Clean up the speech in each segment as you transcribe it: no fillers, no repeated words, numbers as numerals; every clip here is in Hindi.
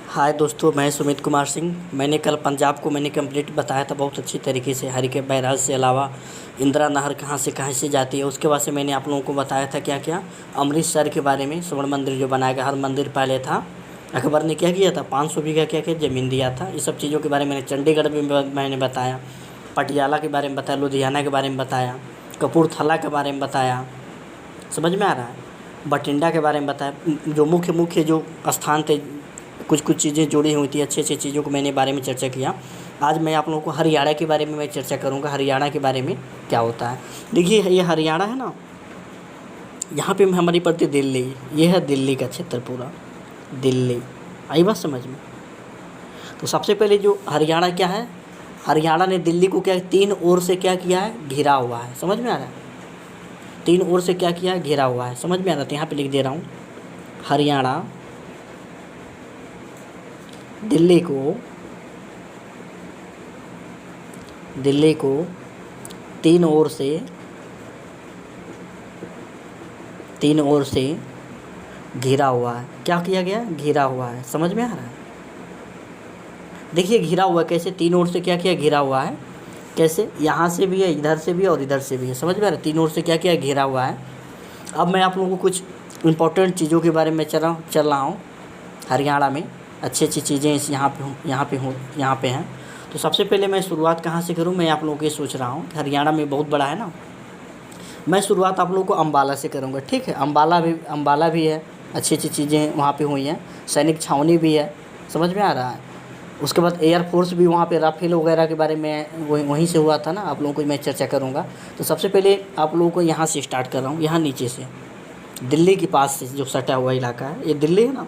हाय दोस्तों, मैं सुमित कुमार सिंह। मैंने कल पंजाब को कंप्लीट बताया था बहुत अच्छी तरीके से। हरिके बैराज से अलावा इंदिरा नहर कहाँ से जाती है, उसके बाद से मैंने आप लोगों को बताया था क्या क्या अमृतसर के बारे में। स्वर्ण मंदिर जो बनाया गया, हर मंदिर पहले था अकबर ने क्या किया था, 500 बीघा क्या क्या ज़मीन दिया था। इस सब चीज़ों के बारे में चंडीगढ़ में मैंने बताया, पटियाला के बारे में बताया, लुधियाना के बारे में बताया, कपूरथला के बारे में बताया। समझ में आ रहा है? बठिंडा के बारे में बताया। जो मुख्य मुख्य जो स्थान थे, कुछ कुछ चीज़ें जुड़ी हुई थी, अच्छी अच्छी चीज़ों को मैंने बारे में चर्चा किया। आज मैं आप लोगों को हरियाणा के बारे में मैं चर्चा करूँगा। हरियाणा के बारे में क्या होता है, देखिए ये हरियाणा है ना, यहाँ पे हमारी पड़ती दिल्ली। ये है दिल्ली का क्षेत्र पूरा, दिल्ली। आई बात समझ में? तो सबसे पहले जो हरियाणा क्या है, हरियाणा ने दिल्ली को क्या 3 ओर से क्या किया है, घिरा हुआ है। समझ में आ रहा है? 3 ओर से क्या किया है, घिरा हुआ है। समझ में आ रहा है? तो यहाँ पे लिख दे रहा हूँ, हरियाणा दिल्ली को 3 ओर से घिरा हुआ है। क्या किया गया, घिरा हुआ है। समझ में आ रहा है? देखिए घिरा हुआ कैसे, 3 ओर से क्या किया, घिरा हुआ है। कैसे, यहाँ से भी है, इधर से भी है और इधर से भी है। समझ में आ रहा है? 3 ओर से क्या किया, घिरा हुआ है। अब मैं आप लोगों को कुछ इम्पोर्टेंट चीज़ों के बारे में चल रहा हूँ। हरियाणा में अच्छी अच्छी चीज़ें इस यहाँ पे हैं। तो सबसे पहले मैं शुरुआत कहाँ से करूँ, मैं आप लोगों को ये सोच रहा हूँ। हरियाणा में बहुत बड़ा है ना, मैं शुरुआत आप लोगों को अम्बाला से करूँगा। ठीक है? अम्बाला भी है, अच्छी अच्छी चीज़ें वहाँ पे हुई हैं। सैनिक छावनी भी है। समझ में आ रहा है? उसके बाद एयरफोर्स भी वहाँ पे, राफेल वगैरह के बारे में वहीं से हुआ था ना, आप लोगों को मैं चर्चा करूँगा। तो सबसे पहले आप लोगों को यहाँ से स्टार्ट कर रहा हूँ, यहाँ नीचे से, दिल्ली के पास से जो सटा हुआ इलाका है, ये दिल्ली है ना।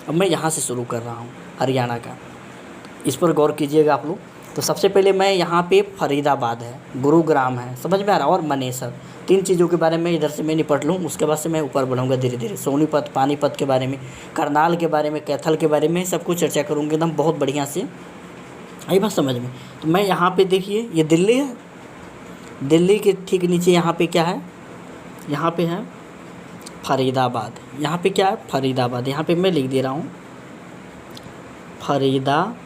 अब मैं यहाँ से शुरू कर रहा हूँ हरियाणा का, इस पर गौर कीजिएगा आप लोग। तो सबसे पहले मैं यहाँ पे फरीदाबाद है, गुरुग्राम है। समझ में आ रहा है? और मनेसर। 3 चीज़ों के बारे में इधर से मैं निपट लूँ, उसके बाद से मैं ऊपर बढ़ूँगा धीरे धीरे। सोनीपत, पानीपत के बारे में, करनाल के बारे में, कैथल के बारे में, सब कुछ चर्चा करूँगा एकदम बहुत बढ़िया से। आई बात समझ में? तो मैं यहाँ पे देखिए, ये दिल्ली है, दिल्ली के ठीक नीचे यहाँ पे क्या है, यहाँ पे है फरीदाबाद। यहाँ पे क्या है, फरीदाबाद। यहाँ पे मैं लिख दे रहा हूँ फरीदाबाद।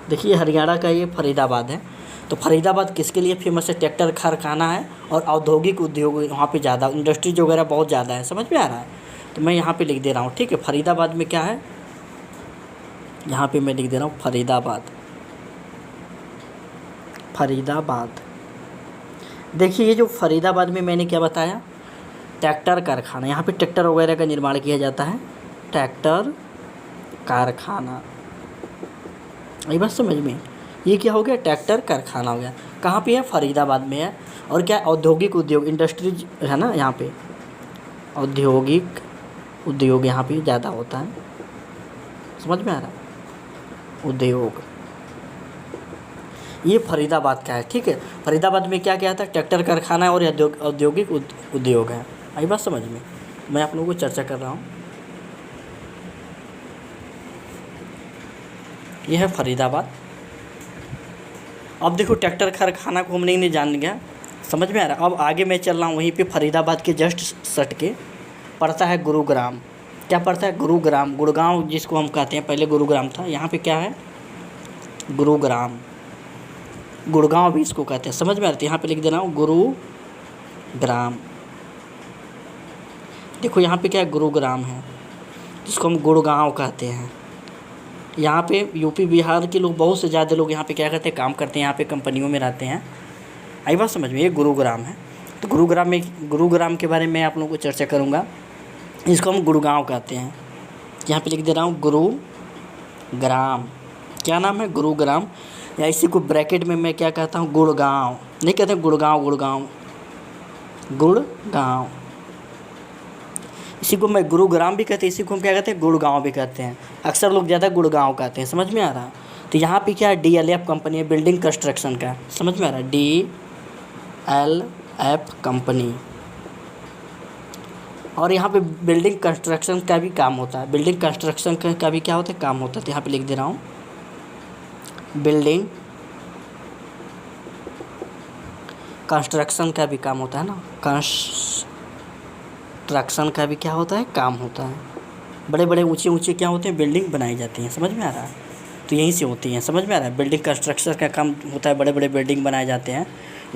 देखिए हरियाणा का ये फरीदाबाद है। तो फरीदाबाद किसके लिए फेमस है, ट्रैक्टर कारखाना है और औद्योगिक उद्योग वहाँ पे ज़्यादा, इंडस्ट्रीज वगैरह बहुत ज़्यादा है। समझ में आ रहा है? तो मैं यहाँ पे लिख दे रहा हूँ। ठीक है? फरीदाबाद में क्या है, यहाँ पे मैं लिख दे रहा हूँ फरीदाबाद। देखिए ये जो फरीदाबाद में मैंने क्या बताया, ट्रैक्टर कारखाना। यहाँ पे ट्रैक्टर वगैरह का निर्माण किया जाता है, ट्रैक्टर कारखाना। ये बात समझ में? ये क्या हो गया, ट्रैक्टर कारखाना हो गया। कहाँ पे है, फरीदाबाद में है। और क्या, औद्योगिक उद्योग, इंडस्ट्रीज है ना, यहाँ पे औद्योगिक उद्योग यहाँ पे ज़्यादा होता है। समझ में आ रहा है? उद्योग, ये फरीदाबाद का है। ठीक है? फरीदाबाद में क्या क्या था, ट्रैक्टर कारखाना और औद्योगिक उद्योग है। आई बात समझ में? मैं आप लोगों को चर्चा कर रहा हूँ। यह है फरीदाबाद। अब देखो ट्रैक्टर कारखाना को हमने नहीं जान गया। समझ में आ रहा है? अब आगे मैं चल रहा हूँ, वहीं पे फरीदाबाद के जस्ट सट के पड़ता है गुरुग्राम। क्या पड़ता है, गुरुग्राम, गुड़गांव जिसको हम कहते हैं, पहले गुरुग्राम था। यहाँ पे क्या है, गुरुग्राम, गुड़गांव भी इसको कहते हैं। समझ में आती है? यहाँ पे लिख देना हूँ गुरुग्राम। देखो यहाँ पे क्या है, गुरुग्राम है, जिसको हम गुड़गांव कहते हैं। यहाँ पे यूपी बिहार के लोग, बहुत से ज़्यादा लोग यहाँ पे क्या करते हैं, काम करते हैं, यहाँ पे कंपनियों में रहते हैं। आई बात समझ में? ये गुरुग्राम है। तो गुरुग्राम के बारे में आप लोगों को चर्चा करूँगा, इसको हम गुड़गांव कहते हैं। यहाँ पे लिख दे रहा हूँ गुरुग्राम। क्या नाम है, गुरुग्राम। या इसी को ब्रैकेट में मैं क्या कहता हूँ, गुड़गांव नहीं कहते, गुड़गांव। इसी को मैं गुरुग्राम भी कहते हैं, इसी को हम क्या कहते हैं, गुड़गांव भी कहते हैं। अक्सर लोग ज़्यादा गुड़गांव कहते हैं। समझ में आ रहा है? तो यहाँ पे क्या है, DLF कंपनी है, बिल्डिंग कंस्ट्रक्शन का। समझ में आ रहा है? DLF company. और यहाँ पे बिल्डिंग कंस्ट्रक्शन का भी काम होता है। बिल्डिंग कंस्ट्रक्शन का भी क्या होता है, काम होता है। तो यहाँ पे लिख दे रहा हूँ, बिल्डिंग कंस्ट्रक्शन का भी काम होता है ना, कंस्ट्रक्शन का भी क्या होता है, काम होता है। बड़े बड़े ऊँचे ऊँचे क्या होते हैं, बिल्डिंग बनाई जाती हैं। समझ में आ रहा है? तो यहीं से होती हैं। समझ में आ रहा है? बिल्डिंग कंस्ट्रक्शन का काम होता है, बड़े बड़े बिल्डिंग बनाए जाते हैं,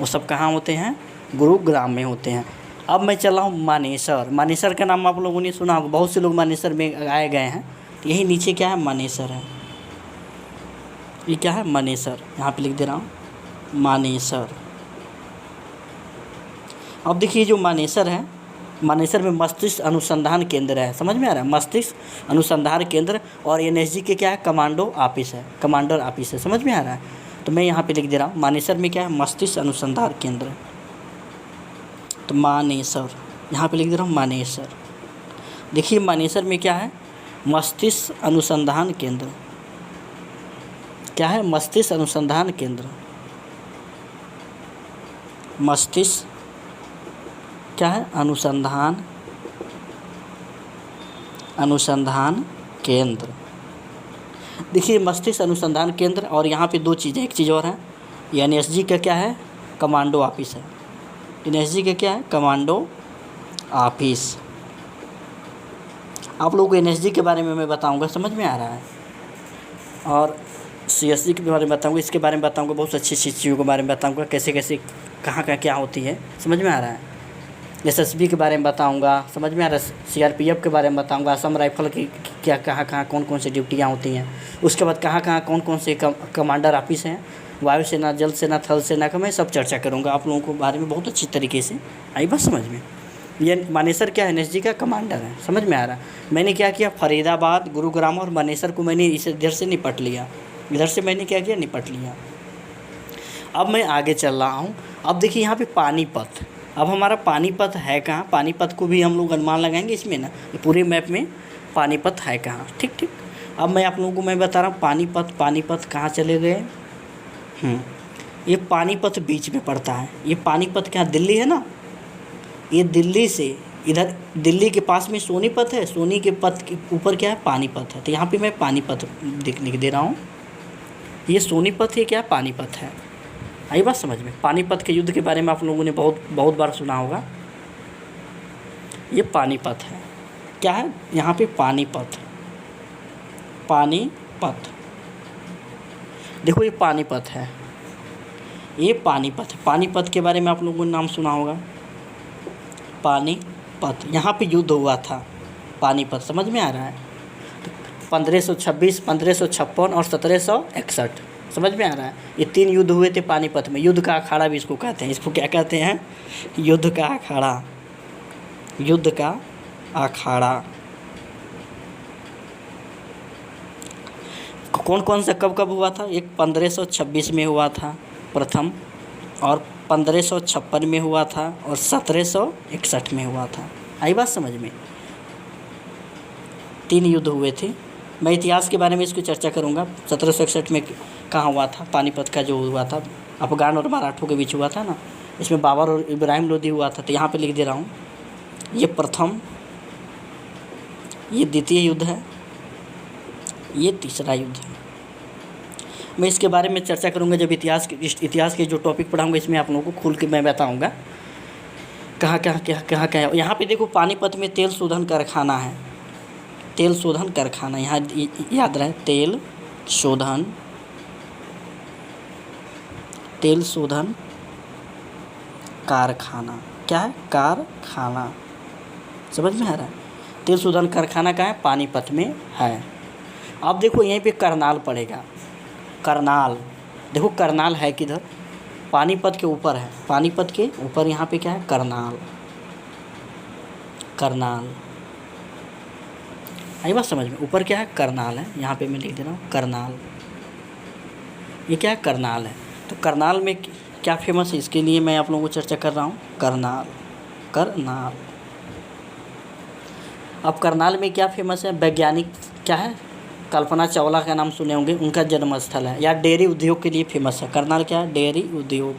वो सब कहाँ होते हैं, गुरुग्राम में होते हैं। अब मैं चल रहा हूँ मानेसर। मानेसर का नाम आप लोगों ने सुना होगा, बहुत से लोग मानेसर में आए गए हैं। तो यही नीचे क्या है, मानेसर है। ये क्या है, मानेसर, यहाँ पे लिख दे रहा हूँ मानेसर। अब देखिए जो मानेसर है, मानेसर में मस्तिष्क अनुसंधान केंद्र है। समझ में आ रहा है? मस्तिष्क अनुसंधान केंद्र, और एनएसजी के क्या है, कमांडो ऑफिस है, कमांडर ऑफिस है। समझ में आ रहा है? तो मैं यहाँ पे लिख दे रहा हूँ मानेसर में क्या है, मस्तिष्क अनुसंधान केंद्र। तो मानेसर, यहाँ पे लिख दे रहा हूँ मानेसर। देखिए मानेसर में क्या है, मस्तिष्क अनुसंधान केंद्र। क्या है, मस्तिष्क अनुसंधान केंद्र। मस्तिष्क क्या है, अनुसंधान केंद्र। देखिए मस्तिष्क अनुसंधान केंद्र, और यहाँ पे दो चीज़ें, एक चीज़ और है, ये एनएसजी का क्या है, कमांडो ऑफिस है। एनएसजी का क्या है, कमांडो ऑफिस। आप लोगों को एनएसजी के बारे में मैं बताऊंगा। समझ में आ रहा है? और सीएसजी के बारे में बताऊंगा, इसके बारे में बताऊंगा, बहुत अच्छी अच्छी चीज़ों के बारे में बताऊंगा, कैसे कैसे कहाँ का क्या होती है। समझ में आ रहा है? एसएसबी के बारे में बताऊंगा। समझ में आ रहा है? सीआरपीएफ के बारे में बताऊंगा। असम राइफल की क्या, कहाँ कहाँ कौन कौन सी ड्यूटियाँ होती हैं। उसके बाद कहाँ कहाँ कौन कौन से कमांडर ऑफिस हैं, वायुसेना, जल सेना, थल सेना का मैं सब चर्चा करूँगा आप लोगों को बारे में बहुत अच्छी तरीके से। आई बात समझ में? ये मानेसर क्या है, एनएसजी का कमांडर है। समझ में आ रहा है? मैंने क्या किया, फरीदाबाद, गुरुग्राम और मानेसर को मैंने इधर से निपट लिया, इधर से मैंने क्या किया, निपट लिया। अब मैं आगे चल रहा हूँ। अब देखिए यहाँ पे पानीपत। अब हमारा पानीपत है कहाँ, पानीपत को भी हम लोग अनुमान लगाएंगे इसमें ना, ये पूरे मैप में पानीपत है कहाँ। ठीक ठीक। अब मैं आप लोगों को मैं बता रहा हूँ पानीपत। पानीपत कहाँ चले गए, ये पानीपत बीच में पड़ता है। ये पानीपत क्या, दिल्ली है ना, ये दिल्ली से इधर, दिल्ली के पास में सोनीपत है, सोनी के पथ के ऊपर क्या है, पानीपत है। तो यहाँ पे मैं पानीपत लिख दे रहा हूँ। ये सोनीपत है, क्या पानीपत है। आई बात समझ में? पानीपत के युद्ध के बारे में आप लोगों ने बहुत बार सुना होगा। ये पानीपत है। क्या है यहाँ पे, पानीपत। पानीपत, देखो ये पानीपत है, ये पानीपत है। पानीपत के बारे में आप लोगों ने नाम सुना होगा, पानीपत। यहाँ पे युद्ध हुआ था पानीपत। समझ में आ रहा है? 1526, 1556 और 1761। समझ में आ रहा है? ये 3 युद्ध हुए थे पानीपत में। युद्ध का अखाड़ा भी इसको कहते हैं। इसको क्या कहते हैं, युद्ध का अखाड़ा। युद्ध का अखाड़ा कौन कौन सा कब कब हुआ था, एक 1526 में हुआ था प्रथम, और 1556 में हुआ था, और 1761 में हुआ था। आई बात समझ में? 3 युद्ध हुए थे। मैं इतिहास के बारे में इसकी चर्चा करूंगा। 1761 में कहाँ हुआ था, पानीपत का जो हुआ था, अफगान और मराठों के बीच हुआ था ना, इसमें बाबर और इब्राहिम लोदी हुआ था। तो यहाँ पे लिख दे रहा हूँ, ये प्रथम, ये द्वितीय युद्ध है, ये तीसरा युद्ध है। मैं इसके बारे में चर्चा करूंगा जब इतिहास के जो टॉपिक पढ़ाऊंगा, इसमें आप लोगों को खुल के मैं बताऊंगा कहाँ क्या है। यहाँ पे देखो पानीपत में तेल शोधन कारखाना है, तेल शोधन कारखाना, यहाँ याद रहे, तेल शोधन कारखाना। क्या है, कारखाना। समझ में आ रहा है? तेल शोधन कारखाना कहाँ है, पानीपत में है। अब देखो यहीं पे करनाल पड़ेगा, करनाल। देखो करनाल है किधर, पानीपत के ऊपर है, पानीपत के ऊपर यहाँ पे क्या है, करनाल। करनाल, आई बात समझ में? ऊपर क्या है, करनाल है। यहाँ पे मैं लिख दे रहा हूँ करनाल। ये क्या है, करनाल है। तो करनाल में क्या फेमस है, इसके लिए मैं आप लोगों को चर्चा कर रहा हूँ, करनाल। करनाल, अब करनाल में क्या फेमस है, वैज्ञानिक क्या है, कल्पना चावला का नाम सुने होंगे, उनका जन्म स्थल है। या डेयरी उद्योग के लिए फेमस है करनाल। क्या है, डेयरी उद्योग।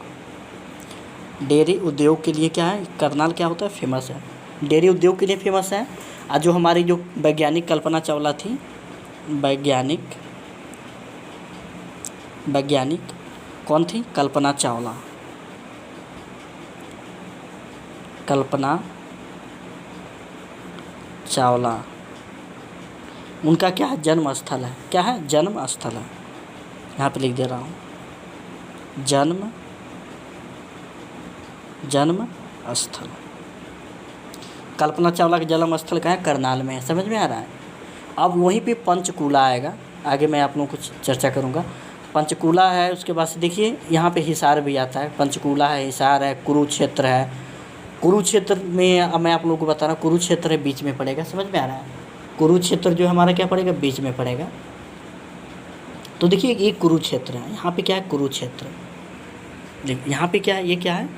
डेयरी उद्योग के लिए क्या है, करनाल क्या होता है, फेमस है। डेयरी उद्योग के लिए फेमस है। और जो हमारी जो वैज्ञानिक कल्पना चावला थी, वैज्ञानिक कौन थी, कल्पना चावला। कल्पना चावला उनका क्या है, जन्म स्थल है। क्या है, जन्म स्थल है। यहाँ पे लिख दे रहा हूँ, जन्म स्थल। कल्पना चावला का जन्म स्थल कहाँ है, करनाल में है। समझ में आ रहा है। अब वहीं पे पंचकूला आएगा, आगे मैं आप लोगों को कुछ चर्चा करूँगा। पंचकूला है, उसके बाद से देखिए यहाँ पे हिसार भी आता है। पंचकूला है, हिसार है, कुरुक्षेत्र है। कुरुक्षेत्र में अब मैं आप लोगों को बता रहा हूँ, कुरुक्षेत्र है बीच में पड़ेगा। समझ में आ रहा है। कुरुक्षेत्र जो हमारा क्या पड़ेगा, बीच में पड़ेगा। तो देखिए ये कुरुक्षेत्र है, यहाँ पे क्या है, कुरुक्षेत्र। यहाँ पे क्या है, ये क्या है,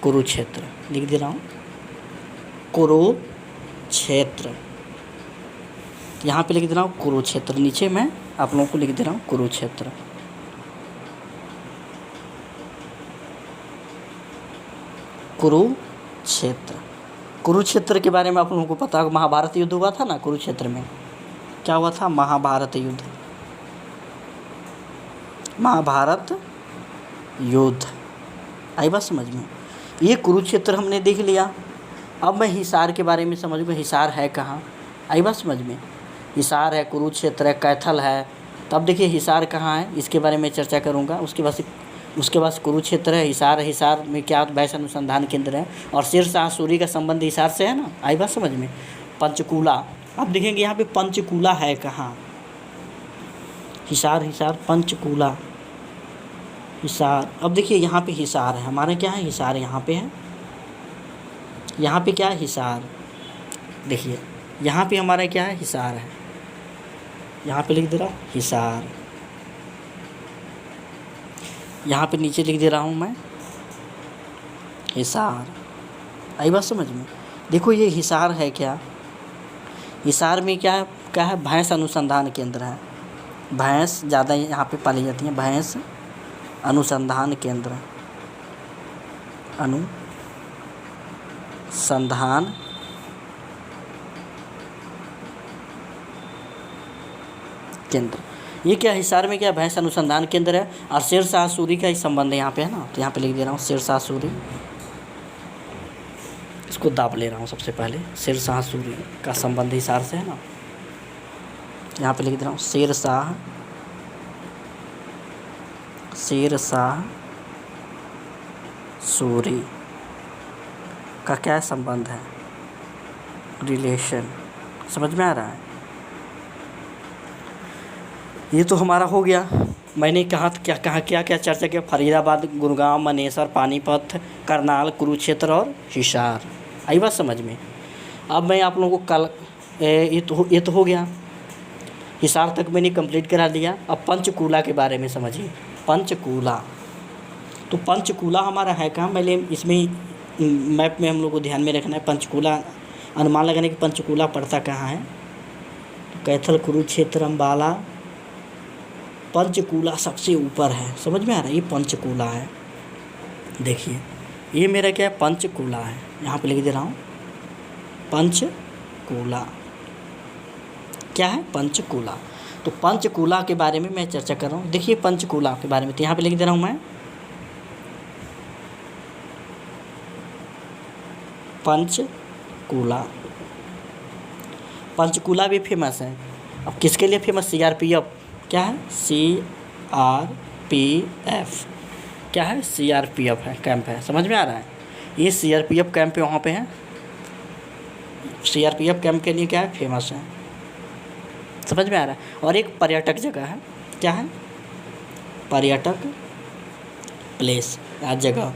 कुरुक्षेत्र। लिख दे रहा हूँ, कुरुक्षेत्र। यहाँ पे लिख दे रहा हूँ कुरुक्षेत्र, नीचे मैं आप लोगों को लिख दे रहा हूँ कुरुक्षेत्र। कुरुक्षेत्र, कुरुक्षेत्र के बारे में आप लोगों को पता होगा, महाभारत युद्ध हुआ था ना कुरुक्षेत्र में। क्या हुआ था, महाभारत युद्ध। महाभारत युद्ध आई बात समझ में। ये कुरुक्षेत्र हमने देख लिया। अब मैं हिसार के बारे में समझूंगा, हिसार है कहाँ, आई बात समझ में। हिसार है, कुरुक्षेत्र है, कैथल है। तो अब देखिए हिसार कहाँ है, इसके बारे में चर्चा करूँगा। उसके बाद कुरुक्षेत्र है, हिसार है। हिसार में क्या वैश्य अनुसंधान केंद्र है, और शेरशाह सूरी का संबंध हिसार से है ना, आई बात समझ में। पंचकूला, अब देखेंगे यहाँ पे पंचकूला है कहाँ, हिसार, पंचकूला, हिसार। अब देखिए यहाँ पे हिसार है हमारा, क्या है, हिसार यहाँ पे है। यहाँ पे क्या है, हिसार। देखिए यहाँ पे हमारा क्या है, हिसार है। यहाँ पे लिख दे रहा हूँ हिसार। यहाँ पे नीचे लिख दे रहा हूँ मैं हिसार। आई बात समझ में। देखो ये हिसार है क्या, हिसार में क्या है, भैंस अनुसंधान केंद्र है। भैंस ज़्यादा यहाँ पे पाली जाती हैं, भैंस अनुसंधान केंद्र, अनुसंधान केंद्र। ये क्या, हिसार में क्या, भैंस अनुसंधान केंद्र है। और शेरशाह सूरी का ही संबंध है यहाँ पे, है ना। तो यहाँ पे लिख दे रहा हूँ शेरशाह सूरी, इसको दाब ले रहा हूँ सबसे पहले। शेरशाह सूरी का संबंध हिसार से है ना। यहाँ पे लिख दे रहा हूँ शेरशाह सूरी का क्या संबंध है, रिलेशन। समझ में आ रहा है। ये तो हमारा हो गया। मैंने कहा क्या चर्चा किया, फरीदाबाद, गुड़गांव, मनेसर, पानीपत, करनाल, कुरुक्षेत्र और हिसार। आई बात समझ में। अब मैं आप लोगों को कल ये तो हो गया, हिसार तक मैंने कंप्लीट करा दिया। अब पंचकूला के बारे में समझिए। पंचकूला, तो पंचकूला हमारा है कहाँ, पहले इसमें मैप में हम लोग को ध्यान में रखना है। पंचकूला अनुमान लगाने की, पंचकूला पड़ता कहाँ है, तो कैथल, कुरुक्षेत्र, अम्बाला। पंचकूला सबसे ऊपर है। समझ में आ रहा है, ये पंचकूला है। देखिए ये मेरा क्या है, पंचकूला है। यहाँ पे लिख दे रहा हूँ पंचकूला। क्या है, पंचकूला। तो पंचकूला के बारे में मैं चर्चा कर रहा हूँ। देखिए पंचकूला के बारे में, तो यहाँ पे लिख दे रहा हूँ मैं पंचकूला। पंचकूला भी फेमस है। अब किसके लिए फेमस, CRPF। क्या है, CRPF। क्या है, CRPF है, कैंप है। समझ में आ रहा है। ये CRPF कैंप पे वहाँ पे है। CRPF कैंप के लिए क्या है, फेमस है। समझ में आ रहा है। और एक पर्यटक जगह है। क्या है, पर्यटक प्लेस या जगह।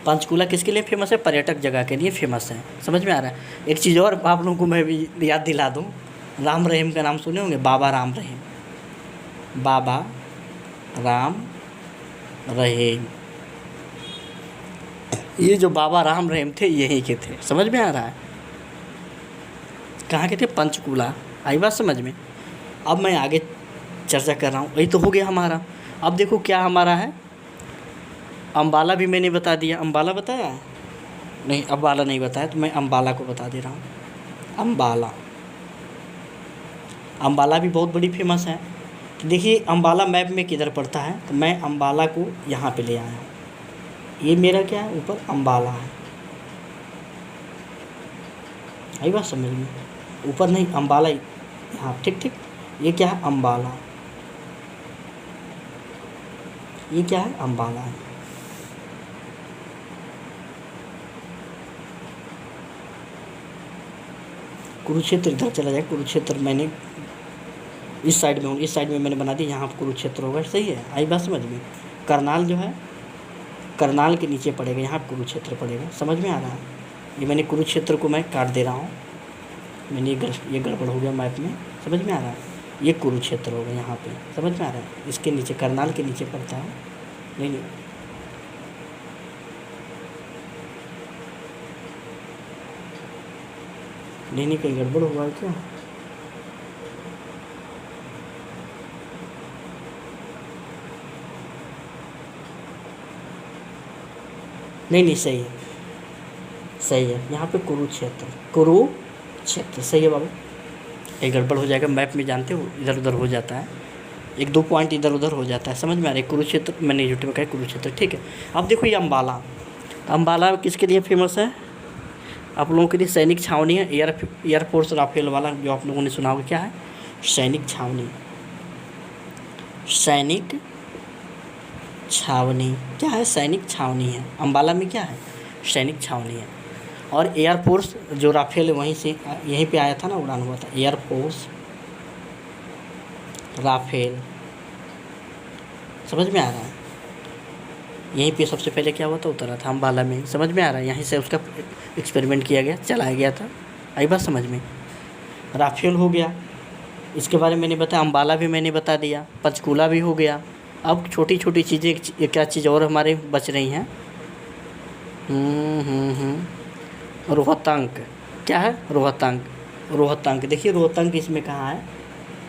पंचकूला किसके लिए फेमस है, पर्यटक जगह के लिए फेमस है। समझ में आ रहा है। एक चीज़ और आप लोगों को मैं भी याद दिला दूँ, राम रहीम का नाम सुने होंगे, बाबा राम रहीम। बाबा राम रहीम, ये जो बाबा राम रहीम थे यहीं के थे। समझ में आ रहा है। कहाँ के थे, पंचकूला। आई बात समझ में। अब मैं आगे चर्चा कर रहा हूँ। यही तो हो गया हमारा। अब देखो क्या हमारा है, अम्बाला भी मैंने बता दिया। अम्बाला बताया है? नहीं, अम्बाला नहीं बताया, तो मैं अम्बाला को बता दे रहा हूँ। अम्बाला, अम्बाला भी बहुत बड़ी फेमस है। तो देखिए अम्बाला मैप में किधर पड़ता है, तो मैं अम्बाला को यहाँ पे ले आया हूँ। ये मेरा क्या है, ऊपर अम्बाला है। आई बात समझ में? ऊपर नहीं, अम्बाला यहाँ, ठीक ठीक। ये क्या है? अम्बाला। ये क्या है? अम्बाला है। कुरुक्षेत्र इधर चला जाए, कुरुक्षेत्र मैंने इस साइड में हूँ, इस साइड में मैंने बना दी, यहाँ कुरुक्षेत्र होगा, सही है। आई बात समझ में? करनाल जो है, करनाल के नीचे पड़ेगा, यहाँ कुरुक्षेत्र पड़ेगा। समझ में आ रहा है? ये मैंने कुरुक्षेत्र को मैं काट दे रहा हूँ, मैंने ये गड़बड़ हो गया मैप में। समझ में आ रहा है? ये कुरुक्षेत्र होगा यहाँ पे। समझ में आ रहा है? इसके नीचे, करनाल के नीचे पड़ता है। नहीं नहीं, नहीं नहीं, कहीं गड़बड़ हुआ है क्या? नहीं नहीं, सही है, सही है। यहाँ पे कुरुक्षेत्र, कुरुक्षेत्र सही है बाबू। ये गड़बड़ हो जाएगा मैप में, जानते हो इधर उधर हो जाता है, एक दो पॉइंट इधर उधर हो जाता है। समझ में आ रहा है? कुरुक्षेत्र मैंने यूट्यूब में कहा कुरुक्षेत्र, ठीक है। अब देखो ये अम्बाला, अम्बाला किसके लिए फेमस है? आप लोगों के लिए सैनिक छावनी है, एयरफोर्स राफेल वाला, जो आप लोगों ने सुना होगा। क्या है? सैनिक छावनी, सैनिक छावनी। क्या है? सैनिक छावनी है। अम्बाला में क्या है? सैनिक छावनी है। और एयरफोर्स जो राफेल है वहीं से, यहीं पे आया था ना, उड़ान हुआ था। एयरफोर्स राफेल, समझ में आ रहा है? यहीं पे सबसे पहले क्या हुआ था? उतरा था अम्बाला में। समझ में आ रहा है? यहीं से उसका एक्सपेरिमेंट किया गया, चलाया गया था। आई बात समझ में? राफेल हो गया, इसके बारे में मैंने बताया। अम्बाला भी मैंने बता दिया, पंचकूला भी हो गया। अब छोटी छोटी चीज़ें, क्या चीज़ और हमारे बच रही हैं? रोहतांग। क्या है? रोहतांग, रोहतांग। देखिए रोहतांग इसमें कहाँ है?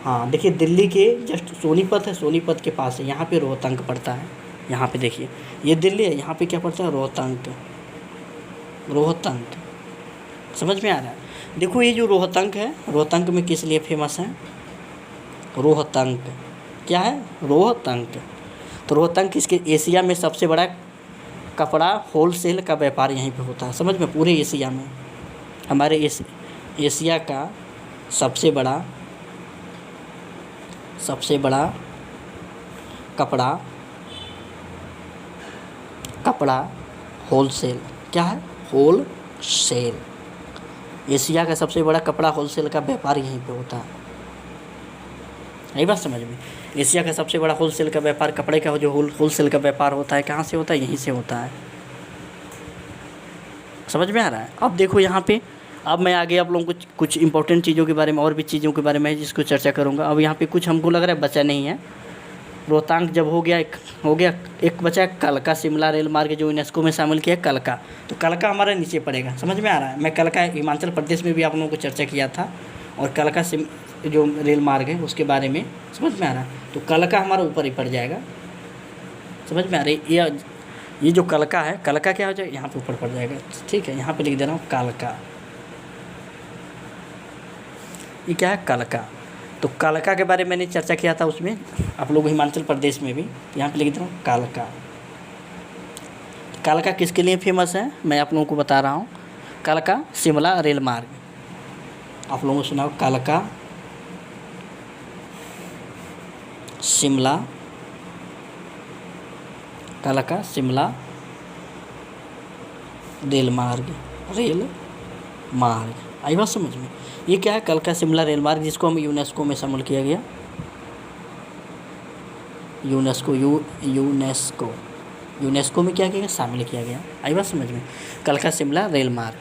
हाँ देखिए, दिल्ली के जस्ट सोनीपत है, सोनीपत के पास है, यहाँ पे रोहतांग पड़ता है। यहाँ पे देखिए, ये दिल्ली है, यहाँ पे क्या पड़ता है? रोहतांग, रोहतांग। समझ में आ रहा है? देखो ये जो रोहतांग है, रोहतांग में किस लिए फेमस है? रोहतांग, क्या है? रोहतांग। तो रोहतांग किसके, एशिया में सबसे बड़ा कपड़ा होलसेल का व्यापार यहीं पे होता है। समझ में? पूरे एशिया में, हमारे एशिया का सबसे बड़ा कपड़ा होलसेल। क्या है? होलसेल। एशिया का सबसे बड़ा कपड़ा होलसेल का व्यापार यहीं पे होता है। यही बात समझ में? एशिया का सबसे बड़ा होलसेल का व्यापार, कपड़े का जो होलसेल का व्यापार होता है, कहाँ से होता है? यहीं से होता है। समझ में आ रहा है? अब देखो यहाँ पे, अब मैं आगे आप लोगों को कुछ इंपॉर्टेंट चीज़ों के बारे में, और भी चीज़ों के बारे में जिसको चर्चा करूँगा। अब यहाँ पे कुछ हमको लग रहा है बचा नहीं है। रोहतांग जब हो गया, एक बचा कलका शिमला रेल मार्ग, जो यूनेस्को में शामिल किया कलका। तो कलका हमारा नीचे पड़ेगा। समझ में आ रहा है? मैं कलका हिमाचल प्रदेश में भी आप लोगों को चर्चा किया था, और कलका जो रेल मार्ग है उसके बारे में। समझ में आ रहा है? तो कलका हमारा ऊपर ही पड़ जाएगा। समझ में आ रही है? ये जो कलका है, कलका क्या हो जाएगा? यहाँ पे ऊपर पड़ जाएगा, ठीक है। यहाँ पे लिख दे रहा हूँ कलका। ये क्या है? कलका। तो कलका के बारे में मैंने चर्चा किया था उसमें, आप लोग हिमाचल प्रदेश में भी। यहाँ पे लिख दे रहा हूँ कलका। कलका किसके लिए फेमस है मैं आप लोगों को बता रहा हूँ। कलका शिमला रेल मार्ग, आप लोगों को सुना हो, कलका शिमला, कलका शिमला रेल मार्ग, आई बात समझ में? ये क्या है? कलका शिमला रेल मार्ग, जिसको हम यूनेस्को में शामिल किया गया। यूनेस्को में क्या किया गया? शामिल किया गया। आई बात समझ में? कलका शिमला रेल मार्ग,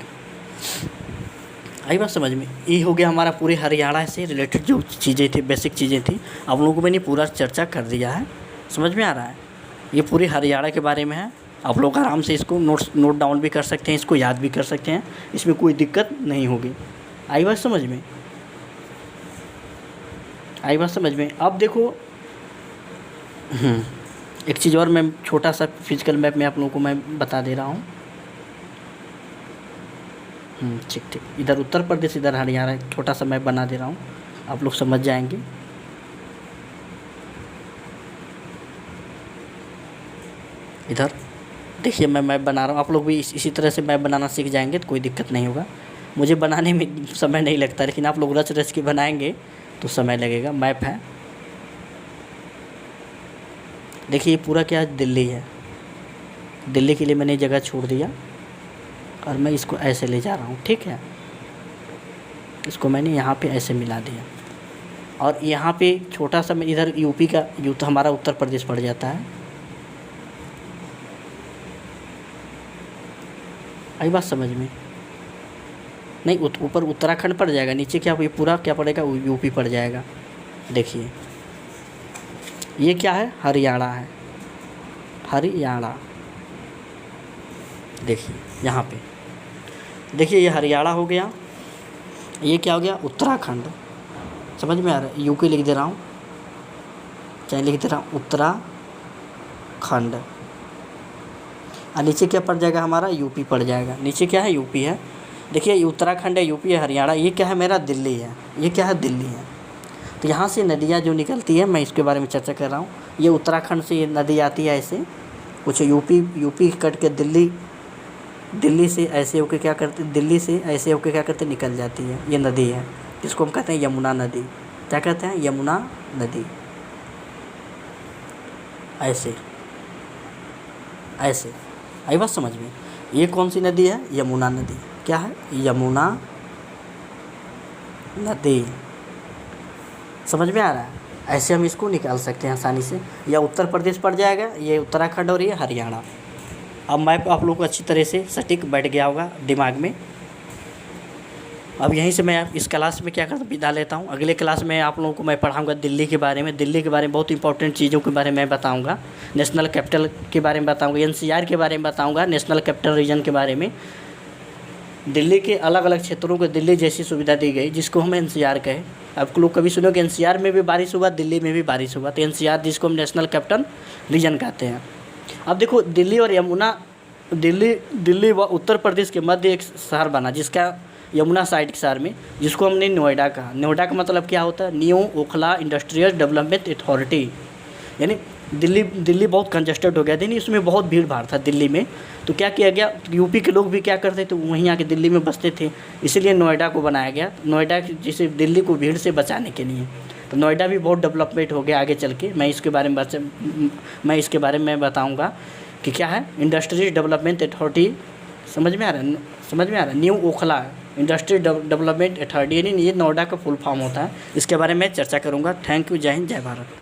आई बात समझ में? ये हो गया हमारा पूरे हरियाणा से रिलेटेड जो चीज़ें थी, बेसिक चीज़ें थी, आप लोगों को मैंने पूरा चर्चा कर दिया है। समझ में आ रहा है? ये पूरे हरियाणा के बारे में है। आप लोग आराम से इसको नोट डाउन भी कर सकते हैं, इसको याद भी कर सकते हैं, इसमें कोई दिक्कत नहीं होगी। आई बात समझ में? आई बात समझ में? अब देखो, एक चीज़ और, मैं छोटा सा फिजिकल मैप में आप लोगों को मैं बता दे रहा हूँ। ठीक ठीक, इधर उत्तर प्रदेश, इधर हरियाणा, छोटा सा मैप बना दे रहा हूँ, आप लोग समझ जाएंगे। इधर देखिए मैं मैप बना रहा हूँ, आप लोग भी इसी तरह से मैप बनाना सीख जाएंगे तो कोई दिक्कत नहीं होगा। मुझे बनाने में समय नहीं लगता, लेकिन आप लोग रच रच के बनाएंगे तो समय लगेगा। मैप है, देखिए ये पूरा क्या दिल्ली है। दिल्ली के लिए मैंने जगह छोड़ दिया और मैं इसको ऐसे ले जा रहा हूँ, ठीक है। इसको मैंने यहाँ पे ऐसे मिला दिया और यहाँ पे छोटा सा मैं इधर यूपी का तो हमारा उत्तर प्रदेश पड़ जाता है। आई बात समझ में? नहीं, ऊपर उत्तराखंड पड़ जाएगा, नीचे क्या ये पूरा क्या पड़ेगा, यूपी पड़ जाएगा। देखिए ये क्या है, हरियाणा है, हरियाणा। देखिए यहाँ पे, देखिए ये हरियाणा हो गया, ये क्या हो गया, उत्तराखंड। समझ में आ रहा है? यूपी लिख दे रहा हूँ, चाहे लिख दे रहा हूँ उत्तराखंड, और नीचे क्या पड़ जाएगा हमारा, यूपी पड़ जाएगा। नीचे क्या है, यूपी है। देखिए ये उत्तराखंड है, यूपी है, हरियाणा, ये क्या है मेरा, दिल्ली है। ये क्या है, दिल्ली है। तो यहाँ से नदियाँ जो निकलती है, मैं इसके बारे में चर्चा कर रहा हूँ। ये उत्तराखंड से ये नदी आती है ऐसे, कुछ यूपी कट के दिल्ली से ऐसे होके क्या करते, दिल्ली से ऐसे होके क्या करते, निकल जाती है। ये नदी है जिसको हम कहते हैं यमुना नदी। क्या कहते हैं, यमुना नदी। ऐसे ऐसे आई बात समझ में? ये कौन सी नदी है, यमुना नदी। क्या है, यमुना नदी। समझ में आ रहा है? ऐसे हम इसको निकाल सकते हैं आसानी से। या उत्तर प्रदेश पड़ जाएगा, ये उत्तराखंड और ये हरियाणा। अब मैप आप लोग को अच्छी तरह से सटीक बैठ गया होगा दिमाग में। अब यहीं से मैं इस क्लास में क्या करता, विदा लेता हूँ। अगले क्लास में आप लोगों को मैं पढ़ाऊँगा दिल्ली के बारे में। दिल्ली के बारे में बहुत इंपॉर्टेंट चीज़ों के बारे में मैं बताऊँगा। नेशनल कैपिटल के बारे में बताऊँगा, NCR के बारे में बताऊँगा, नेशनल कैपिटल रीजन के बारे में। दिल्ली के अलग अलग क्षेत्रों को दिल्ली जैसी सुविधा दी गई, जिसको हम NCR कहें। आप लोग कभी सुनो कि NCR में भी बारिश हुआ, दिल्ली में भी बारिश हुआ, तो NCR जिसको हम नेशनल कैपिटल रीजन कहते हैं। अब देखो दिल्ली और यमुना, दिल्ली व उत्तर प्रदेश के मध्य एक शहर बना, जिसका यमुना साइड के शहर में, जिसको हमने नोएडा कहा। नोएडा का मतलब क्या होता है, new Okhla industrial development authority. यानी दिल्ली बहुत कंजस्टेड हो गया था, इसमें बहुत भीड़ भाड़ था दिल्ली में। तो क्या किया गया, यूपी के लोग भी क्या करते थे, वहीं आके दिल्ली में बसते थे, इसीलिए नोएडा को बनाया गया। नोएडा जैसे दिल्ली को भीड़ से बचाने के लिए। तो नोएडा भी बहुत डेवलपमेंट हो गया आगे चल के। मैं इसके बारे में बताऊँगा कि क्या है, इंडस्ट्रीज डेवलपमेंट अथॉरिटी। समझ में आ रहा है? New Okhla industrial development authority, यानी ये नोएडा का फुल फॉर्म होता है। इसके बारे में चर्चा करूँगा। थैंक यू, जय हिंद, जय भारत।